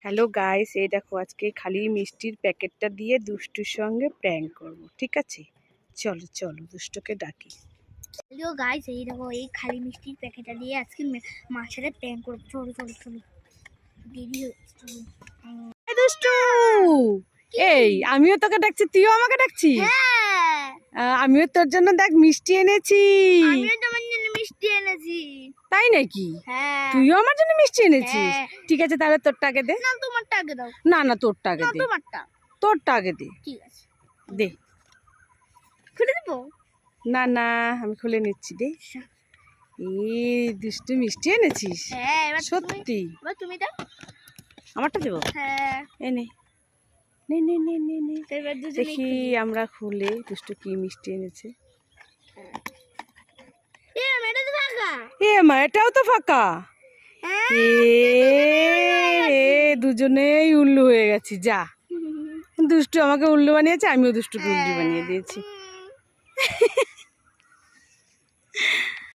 Hello guys, এই দেখো আজকে খালি মিষ্টির প্যাকেটটা দিয়ে দুষ্টুর সঙ্গে প্র্যাঙ্ক করব। ঠিক আছে, চলো চলো দুষ্টুকে ডাকি। হ্যালো গাইস, এই দেখো এই খালি মিষ্টির প্যাকেটটা দিয়ে আজকে মার সাথে প্র্যাঙ্ক করব। চলো চলো চলো, দেরি হচ্ছে। এই দুষ্টু, এই আমিও তোকে ডাকছি, তুইও আমাকে ডাকছিস? হ্যাঁ, আমিও তোর জন্য দেখ মিষ্টি এনেছি। আমিও তোমার জন্য মিষ্টি এনেছি। তাই নাকি? হ্যাঁ, তুইও আমার জন্য মিষ্টি এনেছিস? হ্যাঁ। ঠিক আছে, তাহলে তোরটা আগে দে। না, তোমারটা আগে দাও। না না, তোরটা আগে না, দে। তোমারটা। তোরটা আগে দে। ঠিক আছে, দে। খুলে দেবো। না না, আমি খুলে নিচ্ছি, দে। এই দুষ্টু মিষ্টি এনেছিস? হ্যাঁ, এবার সত্যি? এবার তুমি দাও। আমারটা দেবো? হ্যাঁ, এই নে নে নে নে নে নে। তো এবার দুজনেই দেখি খুলি। আমরা খুলে দুষ্টু কি মিষ্টি এনেছে। এটা তো ফাঁকা। এ মা, এটাও তো ফাঁকা। হ্যাঁ। দুজনেই উল্লু হয়ে গেছি। যা, দুষ্টু আমাকে উল্লু বানিয়েছে, আমিও দুষ্টুকে উল্লু বানিয়ে দিয়েছি।